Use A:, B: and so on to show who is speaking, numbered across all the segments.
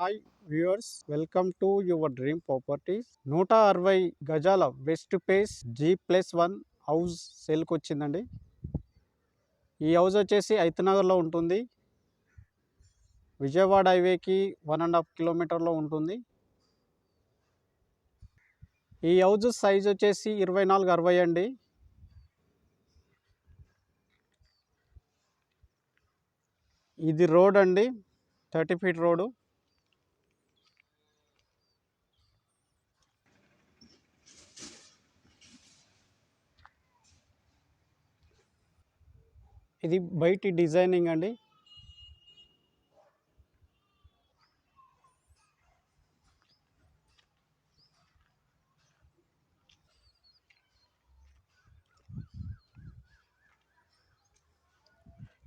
A: Hi viewers, welcome to your dream properties. 160 గజాల west face G+1 house సేల్కి వచ్చిందండి. ఈ హౌస్ వచ్చేసి ఐతనగర్లో ఉంటుంది. విజయవాడ హైవేకి 1.5 కిలోమీటర్లో ఉంటుంది. ఈ హౌస్ సైజ్ వచ్చేసి 24x60 అండి. ఇది రోడ్ అండి, 30 ఫీట్ రోడ్డు. ఇది బయటి డిజైనింగ్ అండి.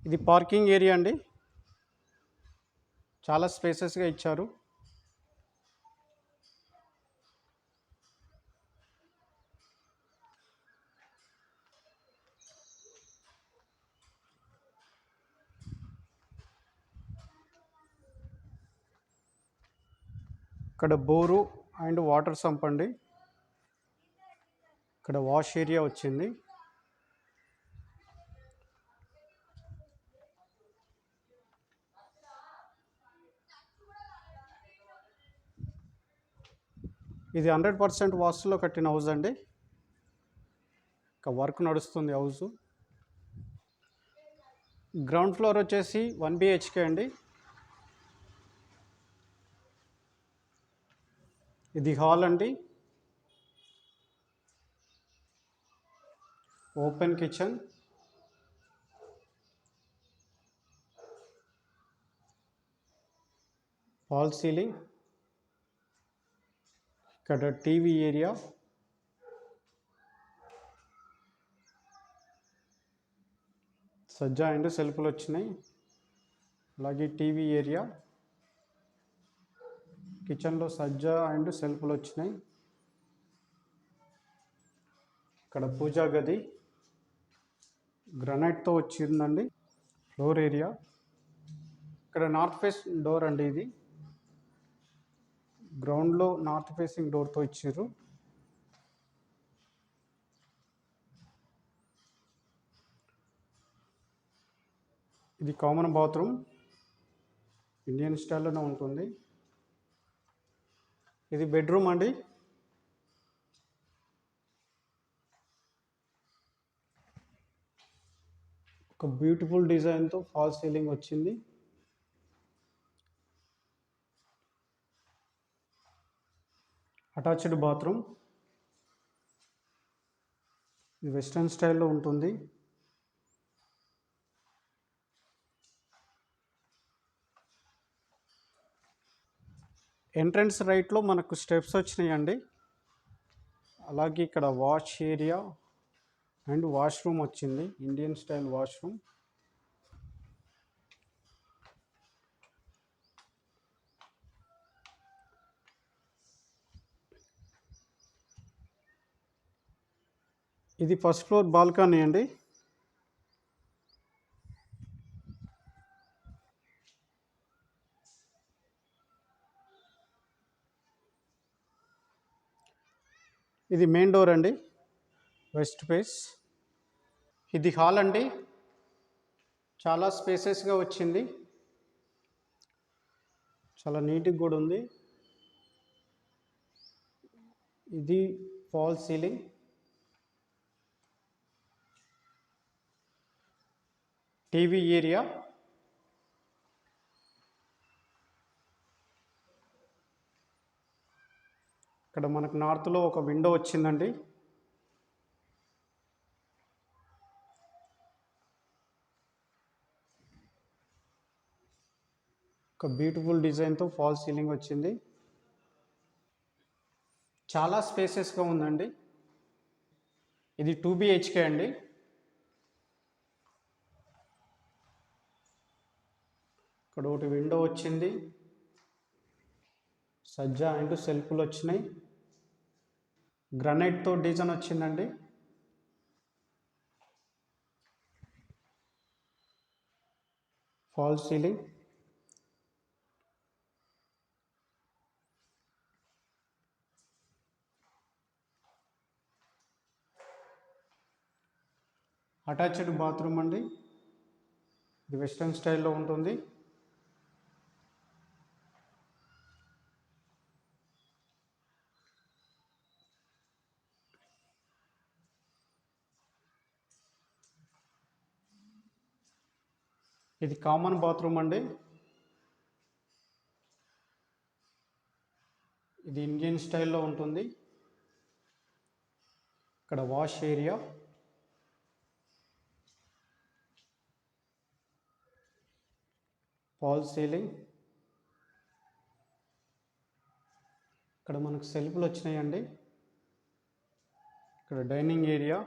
A: ఇది పార్కింగ్ ఏరియా అండి, చాలా స్పేసెస్గా ఇచ్చారు. ఇక్కడ బోరు అండ్ వాటర్ సంప్ అండి. ఇక్కడ వాష్ ఏరియా వచ్చింది. ఇది 100% వాస్తులో కట్టిన హౌస్ అండి. ఇక వర్క్ నడుస్తుంది హౌస్. గ్రౌండ్ ఫ్లోర్ వచ్చేసి 1 BHK అండి. ఇది హాల్ అండి. ఓపెన్ కిచెన్, ఫాల్ సీలింగ్, ఇక్కడ టీవీ ఏరియా, సజ్జా అండ్ సెల్ఫ్లు వచ్చినాయి. అలాగే టీవీ ఏరియా, కిచెన్లో సజ్జా అండ్ సెల్ఫ్లు వచ్చినాయి. ఇక్కడ పూజా గది గ్రనైట్తో వచ్చిందండి. ఫ్లోర్ ఏరియా, ఇక్కడ నార్త్ ఫేస్ డోర్ అండి. ఇది గ్రౌండ్లో నార్త్ ఫేసింగ్ డోర్తో ఇచ్చారు. ఇది కామన్ బాత్రూమ్, ఇండియన్ స్టైల్లోనే ఉంటుంది. ఇది బెడ్రూమ్ అండి. ఒక బ్యూటిఫుల్ డిజైన్తో ఫాల్ సీలింగ్ వచ్చింది. అటాచ్డ్ బాత్రూమ్, ఇది వెస్ట్రన్ స్టైల్లో ఉంటుంది. ఎంట్రన్స్ రైట్లో మనకు స్టెప్స్ వచ్చినాయండి. అలాగే ఇక్కడ వాష్ ఏరియా అండ్ వాష్రూమ్ వచ్చింది, ఇండియన్ స్టైల్ వాష్రూమ్. ఇది ఫస్ట్ ఫ్లోర్ బాల్కనీ అండి. ఇది మెయిన్ డోర్ అండి, వెస్ట్ ఫేస్. ఇది హాల్ అండి, చాలా స్పేసెస్గా వచ్చింది, చాలా నీట్గా కూడా ఉంది. ఇది ఫాల్ సీలింగ్, టీవీ ఏరియా, ఇక్కడ మనకు నార్త్లో ఒక విండో వచ్చిందండి. ఒక బ్యూటిఫుల్ డిజైన్తో ఫాల్ సీలింగ్ వచ్చింది. చాలా స్పేసెస్గా ఉందండి. ఇది 2 BHK అండి. ఇక్కడ ఒకటి విండో వచ్చింది, సజ్జా అండ్ సెల్ఫ్లు వచ్చినాయి. గ్రనైట్తో డిజైన్ వచ్చిందండి. ఫాల్ సీలింగ్, అటాచ్డ్ బాత్రూమ్ అండి, ఇది వెస్ట్రన్ స్టైల్లో ఉంటుంది. ఇది కామన్ బాత్రూమ్ అండి, ఇది ఇండియన్ స్టైల్లో ఉంటుంది. ఇక్కడ వాష్ ఏరియా, ఫాల్ సీలింగ్, ఇక్కడ మనకు సెల్ఫ్లు వచ్చినాయండి. ఇక్కడ డైనింగ్ ఏరియా,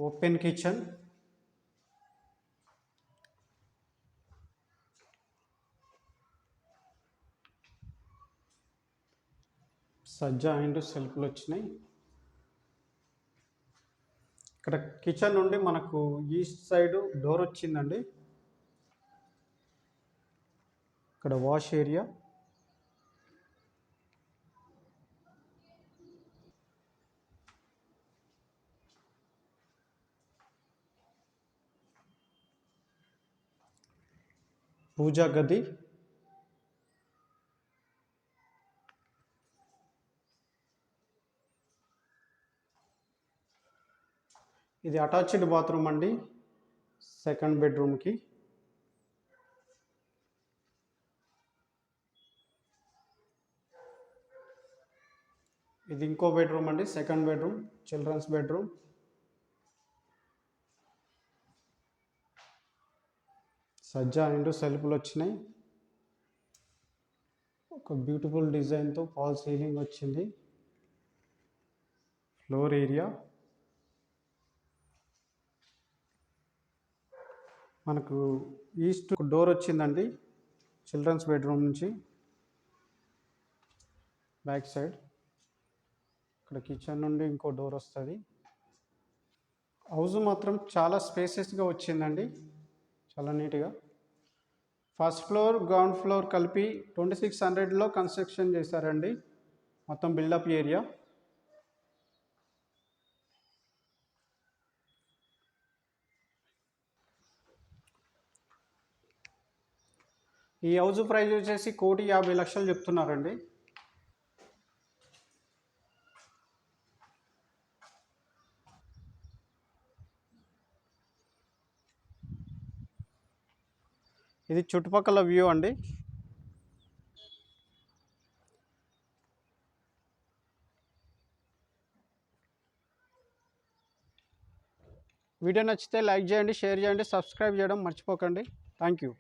A: ఓపెన్ కిచెన్, సజ్జా అండ్ సెల్ఫ్లు వచ్చినాయి. ఇక్కడ కిచెన్ నుండి మనకు ఈస్ట్ సైడ్ డోర్ వచ్చిందండి. ఇక్కడ వాష్ ఏరియా, పూజా గది, ఇది అటాచ్డ్ బాత్రూమ్ అండి, సెకండ్ బెడ్రూమ్కి. ఇది ఇంకో బెడ్రూమ్ అండి, సెకండ్ బెడ్రూమ్, చిల్డ్రన్స్ బెడ్రూమ్. సజ్జా అండ్ సెల్ఫ్లు వచ్చినాయి. ఒక బ్యూటిఫుల్ డిజైన్తో ఫాల్ సీలింగ్ వచ్చింది. ఫ్లోర్ ఏరియా, మనకు ఈస్ట్ డోర్ వచ్చిందండి చిల్డ్రన్స్ బెడ్రూమ్ నుంచి. బ్యాక్ సైడ్ ఇక్కడ కిచెన్ నుండి ఇంకో డోర్ వస్తుంది. హౌస్ మాత్రం చాలా స్పేసెస్గా వచ్చిందండి, చాలా నీట్గా. ఫస్ట్ ఫ్లోర్ గ్రౌండ్ ఫ్లోర్ కలిపి 2600లో కన్స్ట్రక్షన్ చేశారండి, మొత్తం బిల్డప్ ఏరియా. ఈ హౌస్ ప్రైస్ వచ్చేసి 1,50,00,000 చెప్తున్నారండి. ఇది చుట్టుపక్కల వ్యూ అండి. వీడియో నచ్చితే లైక్ చేయండి, షేర్ చేయండి, సబ్స్క్రైబ్ చేయడం మర్చిపోకండి. Thank you.